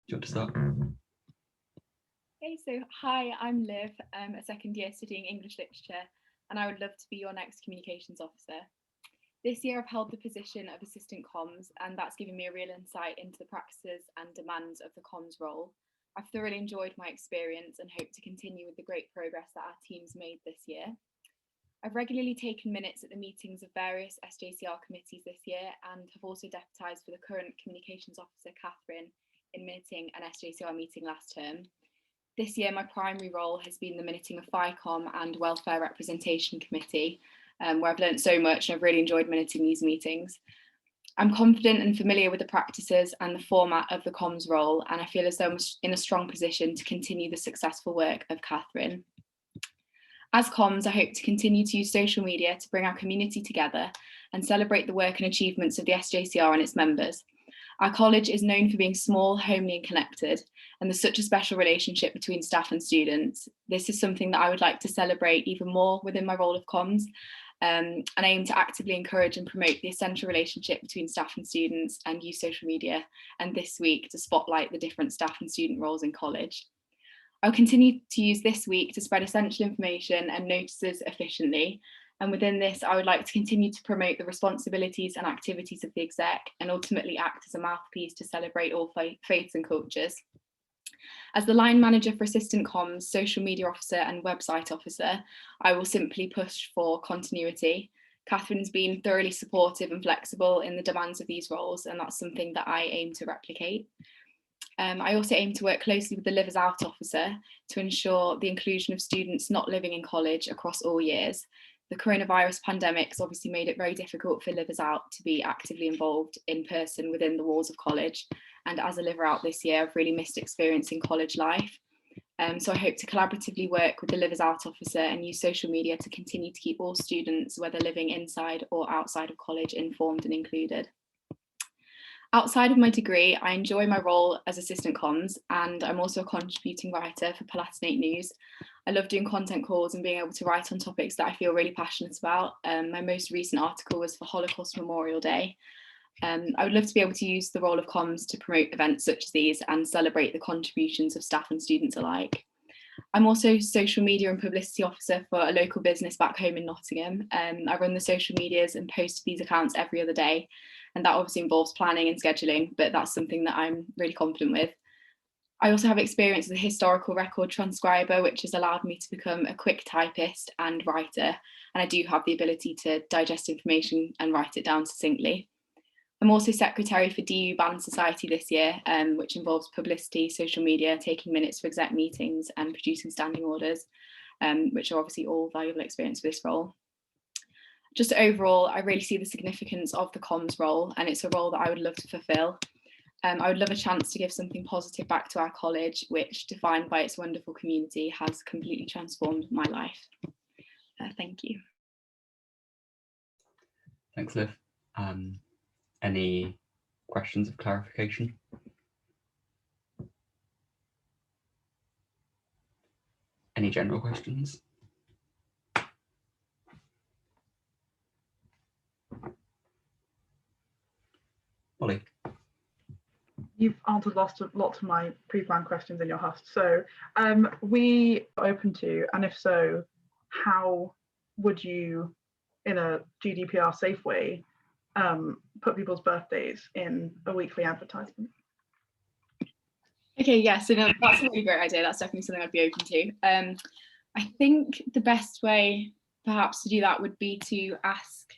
you want to start? Hey, so hi, I'm Liv, a second year studying English literature, and I would love to be your next communications officer. This year I've held the position of assistant comms, and that's given me a real insight into the practices and demands of the comms role. I've thoroughly enjoyed my experience and hope to continue with the great progress that our team's made this year. I've regularly taken minutes at the meetings of various SJCR committees this year and have also deputised for the current communications officer, Catherine, in minuting an SJCR meeting last term. This year, my primary role has been the minuting of FICOM and Welfare Representation Committee, where I've learned so much and I've really enjoyed minuting these meetings. I'm confident and familiar with the practices and the format of the comms role, and I feel as though I'm in a strong position to continue the successful work of Catherine. As comms, I hope to continue to use social media to bring our community together and celebrate the work and achievements of the SJCR and its members. Our college is known for being small, homely and connected, and there's such a special relationship between staff and students. This is something that I would like to celebrate even more within my role of comms, and I aim to actively encourage and promote the essential relationship between staff and students and use social media, and this week to spotlight the different staff and student roles in college. I'll continue to use this week to spread essential information and notices efficiently. And within this, I would like to continue to promote the responsibilities and activities of the exec and ultimately act as a mouthpiece to celebrate all faiths and cultures. As the line manager for assistant comms, social media officer and website officer, I will simply push for continuity. Catherine's been thoroughly supportive and flexible in the demands of these roles, and that's something that I aim to replicate. I also aim to work closely with the Livers Out officer to ensure the inclusion of students not living in college across all years. The coronavirus pandemic has obviously made it very difficult for Livers Out to be actively involved in person within the walls of college. And as a Liver Out this year, I've really missed experiencing college life. So I hope to collaboratively work with the Livers Out officer and use social media to continue to keep all students, whether living inside or outside of college, informed and included. Outside of my degree, I enjoy my role as assistant comms, and I'm also a contributing writer for Palatinate News. I love doing content calls and being able to write on topics that I feel really passionate about. My most recent article was for Holocaust Memorial Day. I would love to be able to use the role of comms to promote events such as these and celebrate the contributions of staff and students alike. I'm also social media and publicity officer for a local business back home in Nottingham. I run the social medias and post to these accounts every other day. And that obviously involves planning and scheduling, but that's something that I'm really confident with. I also have experience as a historical record transcriber, which has allowed me to become a quick typist and writer. And I do have the ability to digest information and write it down succinctly. I'm also secretary for DU Band Society this year, which involves publicity, social media, taking minutes for exec meetings and producing standing orders, which are obviously all valuable experience for this role. Just overall, I really see the significance of the comms role, and it's a role that I would love to fulfil. I would love a chance to give something positive back to our college, which, defined by its wonderful community, has completely transformed my life. Thank you. Thanks, Liv. Any questions of clarification? Any general questions? Molly? You've answered lots of my pre-planned questions in your Hust. So we are open to, and if so, how would you, in a GDPR safe way, put people's birthdays in a weekly advertisement? Okay, yeah, so no, that's a really great idea. That's definitely something I'd be open to. I think the best way perhaps to do that would be to ask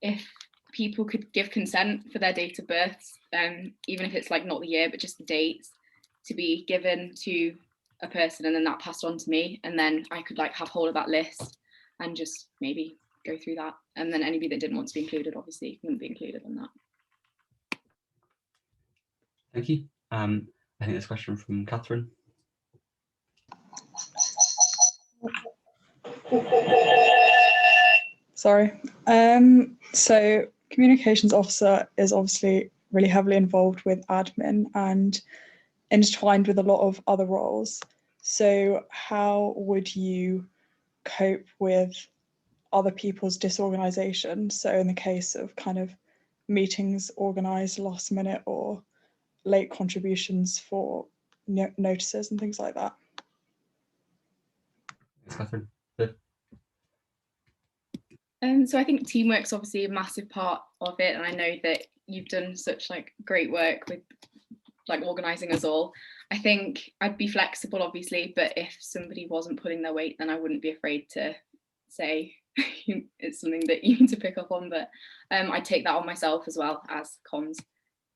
if people could give consent for their date of births, even if it's like not the year, but just the dates, to be given to a person and then that passed on to me. And then I could like have hold of that list and just maybe go through that. And then anybody that didn't want to be included, obviously, wouldn't be included in that. Thank you. I think there's a question from Catherine. Sorry. So communications officer is obviously really heavily involved with admin and intertwined with a lot of other roles. So how would you cope with other people's disorganization? So in the case of kind of meetings organized last minute or late contributions for notices and things like that. Thanks, Catherine. So I think teamwork's obviously a massive part of it, and I know that you've done such like great work with like organising us all. I think I'd be flexible, obviously, but if somebody wasn't pulling their weight, then I wouldn't be afraid to say it's something that you need to pick up on. But I take that on myself as well as comms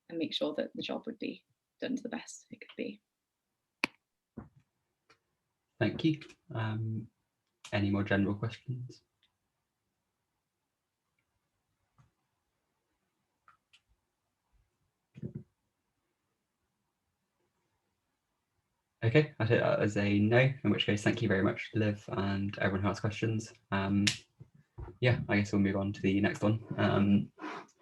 and make sure that the job would be done to the best it could be. Thank you. Any more general questions? Okay, I take that as a no, in which case thank you very much, Liv, and everyone who asked questions. Yeah, I guess we'll move on to the next one.